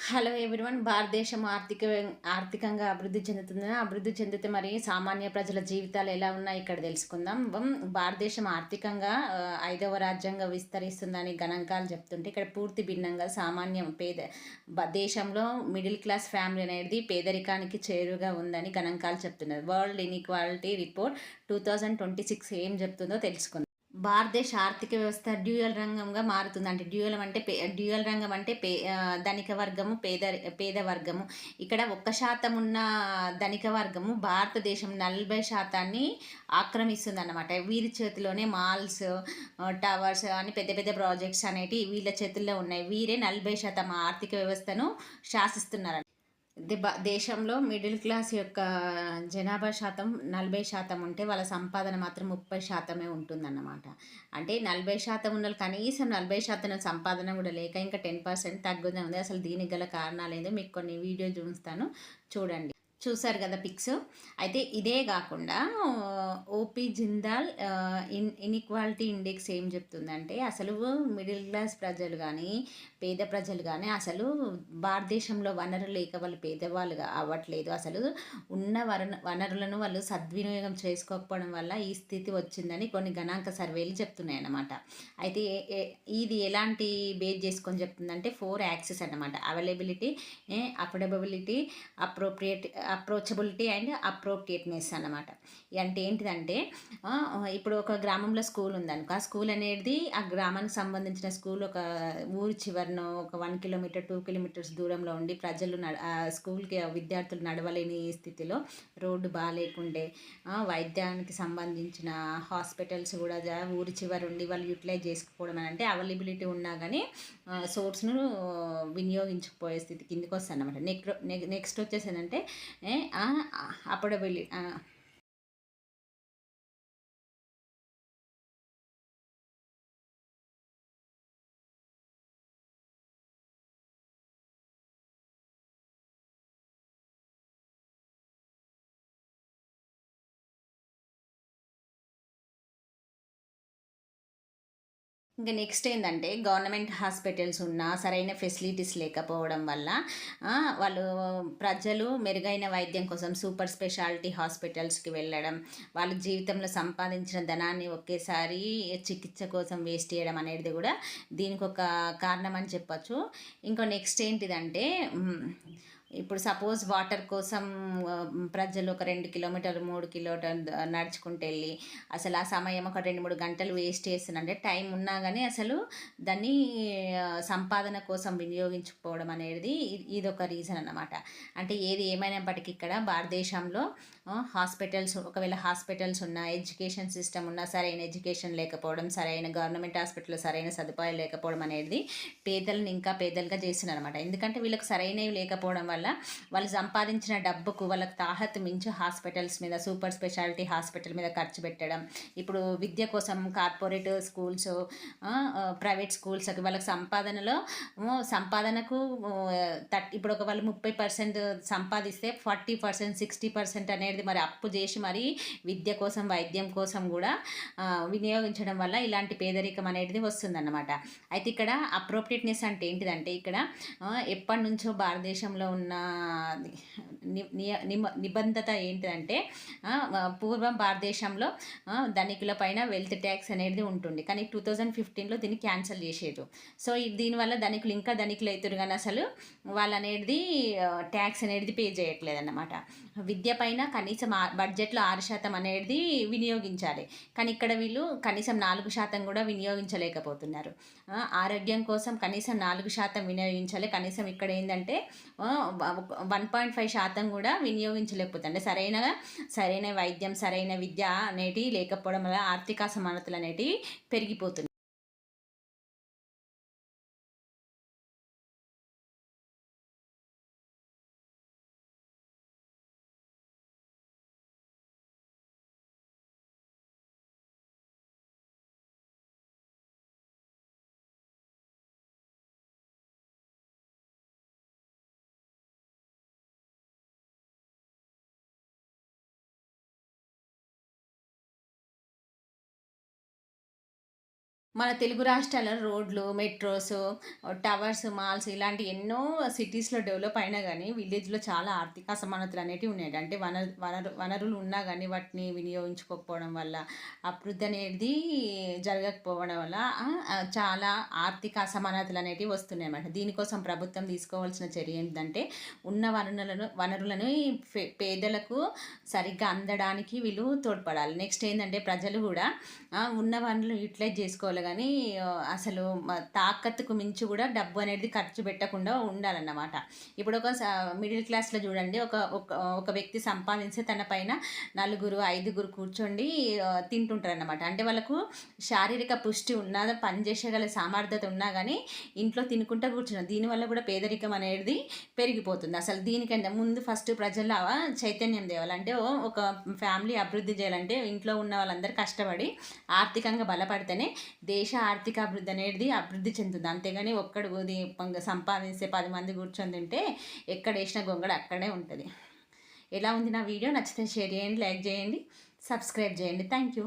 Hello everyone. భారతదేశం ఆర్థికంగా అభివృద్ధి చెందుతుందని, అభివృద్ధి చెందితే మరి సామాన్య ప్రజల జీవితాలు ఎలా ఉన్నాయి ఇక్కడ తెలుసుకుందాం. భారతదేశం ఆర్థికంగా ఐదవ రాజ్యంగా విస్తరిస్తుందని గణాంకాలు చెప్తుంటే, ఇక్కడ పూర్తి భిన్నంగా సామాన్యం దేశంలో మిడిల్ క్లాస్ ఫ్యామిలీ అనేది పేదరికానికి చేరుగా ఉందని గణాంకాలు చెప్తున్నారు. వరల్డ్ ఇన్ఈక్వాలిటీ రిపోర్ట్ 2026 ఏం చెప్తుందో తెలుసుకుందాం. భారతదేశ ఆర్థిక వ్యవస్థ డ్యూయల్ రంగంగా మారుతుంది. అంటే డ్యూయల్ రంగం అంటే ధనిక వర్గము, పేద వర్గము. ఇక్కడ 1% ఉన్న ధనిక వర్గము భారతదేశం 40% ఆక్రమిస్తుందన్నమాట. వీరి చేతిలోనే మాల్స్, టవర్స్ అని పెద్ద పెద్ద ప్రాజెక్ట్స్ అనేటివి వీళ్ళ చేతుల్లో ఉన్నాయి. వీరే 40% ఆర్థిక వ్యవస్థను శాసిస్తున్నారు. దేశంలో మిడిల్ క్లాస్ యొక్క జనాభా శాతం 40% ఉంటే, వాళ్ళ సంపాదన మాత్రం 30% ఉంటుందన్నమాట. అంటే 40% ఉన్నోళ్ళు కనీసం 40% సంపాదన కూడా లేక ఇంకా 10% తగ్గుతూ ఉంది. అసలు దీనికి గల కారణాలేందో మీకు కొన్ని వీడియో చూపిస్తాను, చూడండి. చూసారు కదా పిక్స్. అయితే ఇదే కాకుండా ఓపీ జిందాల్ ఇన్ఈక్వాలిటీ ఇండెక్స్ ఏం చెప్తుందంటే, అసలు మిడిల్ క్లాస్ ప్రజలు కానీ పేద ప్రజలు కానీ అసలు భారతదేశంలో వనరులు లేక వాళ్ళు పేదవాళ్ళుగా అవ్వట్లేదు. అసలు ఉన్న వనరులను వాళ్ళు సద్వినియోగం చేసుకోకపోవడం వల్ల ఈ స్థితి వచ్చిందని కొన్ని గణాంక సర్వేలు చెప్తున్నాయి అన్నమాట. అయితే ఇది ఎలాంటి బేస్ చేసుకొని చెప్తుందంటే, 4 యాక్సిస్ అన్నమాట. Availability, affordability, approachability and appropriateness అన్నమాట. అంటే ఏంటిదంటే, ఇప్పుడు ఒక గ్రామంలో స్కూల్ ఉందనుకో, ఆ స్కూల్ అనేది ఆ గ్రామానికి సంబంధించిన స్కూల్ ఒక ఊరి చివరనో ఒక 1 కిలోమీటర్ 2 కిలోమీటర్స్ దూరంలో ఉండి ప్రజలు స్కూల్కి విద్యార్థులు నడవలేని స్థితిలో, రోడ్డు బాగాలేకుండే, వైద్యానికి సంబంధించిన హాస్పిటల్స్ కూడా ఊరి చివరి ఉండి వాళ్ళు యూటిలైజ్ చేసుకోవడం అని అంటే అవైలబిలిటీ ఉన్నా కానీ సోర్స్ను వినియోగించకపోయే స్థితి కిందికి వస్తుంది అనమాట. నెక్స్ట్ వచ్చేసి ఏంటంటే అఫోర్డబిలిటీ. ఇంకా నెక్స్ట్ ఏంటంటే, గవర్నమెంట్ హాస్పిటల్స్ ఉన్నా సరైన ఫెసిలిటీస్ లేకపోవడం వల్ల వాళ్ళు ప్రజలు మెరుగైన వైద్యం కోసం సూపర్ స్పెషాలిటీ హాస్పిటల్స్కి వెళ్ళడం, వాళ్ళ జీవితంలో సంపాదించిన ధనాన్ని ఒకేసారి చికిత్స కోసం వేస్ట్ చేయడం అనేది కూడా దీనికి ఒక కారణం అని చెప్పచ్చు. ఇంకో నెక్స్ట్ ఏంటిదంటే, ఇప్పుడు సపోజ్ వాటర్ కోసం ప్రజలు ఒక 2 కిలోమీటర్లు 3 కిలోమీటర్లు నడుచుకుంటూ వెళ్ళి అసలు ఆ సమయం ఒక 2 3 గంటలు వేస్ట్ చేస్తుందంటే, టైం ఉన్నా కానీ అసలు దాన్ని సంపాదన కోసం వినియోగించుకోవడం అనేది ఇదొక రీజన్ అన్నమాట. అంటే ఏది ఏమైనప్పటికీ ఇక్కడ భారతదేశంలో ఒకవేళ హాస్పిటల్స్ ఉన్నా, ఎడ్యుకేషన్ సిస్టమ్ ఉన్నా, సరైన ఎడ్యుకేషన్ లేకపోవడం, సరైన గవర్నమెంట్ హాస్పిటల్లో సరైన సదుపాయాలు లేకపోవడం అనేది పేదలను ఇంకా పేదలుగా చేస్తున్నారు అనమాట. ఎందుకంటే వీళ్ళకి సరైనవి లేకపోవడం వల్ల వాళ్ళు సంపాదించిన డబ్బుకు వాళ్ళకి తాహతు మించి హాస్పిటల్స్ మీద, సూపర్ స్పెషాలిటీ హాస్పిటల్ మీద ఖర్చు పెట్టడం. ఇప్పుడు విద్య కోసం కార్పొరేట్ స్కూల్స్, ప్రైవేట్ స్కూల్స్ వాళ్ళకి సంపాదనకు ఇప్పుడు ఒక వాళ్ళు 30% సంపాదిస్తే 40% 60% అనేది మరి అప్పు చేసి మరి విద్య కోసం, వైద్యం కోసం కూడా వినియోగించడం వల్ల ఇలాంటి పేదరికం అనేది వస్తుందన్నమాట. అయితే ఇక్కడ అప్రోప్రియేట్నెస్ అంటే ఏంటిదంటే, ఇక్కడ ఎప్పటి నుంచో భారతదేశంలో ఉన్న నిబంధత ఏంటిదంటే, పూర్వం భారతదేశంలో ధనికుల పైన వెల్త్ ట్యాక్స్ అనేది ఉంటుంది. కానీ 2015లో దీన్ని క్యాన్సిల్ చేసేరు. సో దీనివల్ల ధనికులు ఇంకా ధనికులు అవుతారు, కానీ అసలు వాళ్ళు అనేది ట్యాక్స్ అనేది పే చేయట్లేదు అన్నమాట. విద్య పైన కనీసం బడ్జెట్లో 6% అనేది వినియోగించాలి. కానీ ఇక్కడ వీళ్ళు కనీసం 4% కూడా వినియోగించలేకపోతున్నారు. ఆరోగ్యం కోసం కనీసం 4% వినియోగించాలి. కనీసం ఇక్కడ ఏంటంటే 1.5% కూడా వినియోగించలేకపోతుంది. అంటే సరైన వైద్యం, సరైన విద్య అనేటివి లేకపోవడం వల్ల ఆర్థిక అసమానతలు అనేటివి పెరిగిపోతున్నాయి. మన తెలుగు రాష్ట్రాల్లో రోడ్లు, మెట్రోసు, టవర్స్, మాల్స్ ఇలాంటి ఎన్నో సిటీస్‌లో డెవలప్ అయినా గానీ, విలేజ్‌లో చాలా ఆర్థిక అసమానతలనేటివి ఉన్నాయండి. అంటే వనరులు ఉన్నా గానీ, వాటిని వినియోగించుకోకపోవడం వల్ల, అభివృద్ధి అనేది జరగకపోవడం వల్ల చాలా ఆర్థిక అసమానతలనేటివి వస్తున్నాయన్నమాట. దీనికోసం ప్రభుత్వం తీసుకోవాల్సిన చర్య ఏంటంటే, ఉన్న వనరులను ఈ పేదలకు సరిగ్గా అందడానికి వీళ్ళు తోడ్పడాలి. నెక్స్ట్ ఏందంటే, ప్రజలు గూడా ఉన్న వనరులు యూటిలైజ్ చేసుకోవాలి గానీ, అసలు తాకత్తుకు మించి కూడా డబ్బు అనేది ఖర్చు పెట్టకుండా ఉండాలన్నమాట. ఇప్పుడు ఒక మిడిల్ క్లాస్‌లో చూడండి, ఒక ఒక ఒక వ్యక్తి సంపాదించి తన పైన నలుగురు, ఐదుగురు కూర్చోండి తింటుంటారన్నమాట. అంటే వాళ్ళకు శారీరక పుష్టి ఉన్నా, పని చేసేగల సామర్థ్యత ఉన్నా గానీ, ఇంట్లో తినుకుంటా కూర్చున్నారు. దీనివల్ల కూడా పేదరికం అనేది పెరిగిపోతుంది. అసలు దీనికంటే ముందు ఫస్ట్ ప్రజల్లో చైతన్యం తేవాలి. అంటే ఒక ఫ్యామిలీ అభివృద్ధి చేయాలంటే ఇంట్లో ఉన్న వాళ్ళందరూ కష్టపడి ఆర్థికంగా బలపడితేనే దేశ ఆర్థిక అభివృద్ధి అనేది అభివృద్ధి చెందుతుంది. అంతేగాని ఒక్కడు సంపాదిస్తే 10 మంది కూర్చొని తింటే ఎక్కడేసిన గొంగడ అక్కడే ఉంటుంది. ఎలా ఉంది నా వీడియో? నచ్చితే షేర్ చేయండి, లైక్ చేయండి, సబ్స్క్రైబ్ చేయండి. Thank you.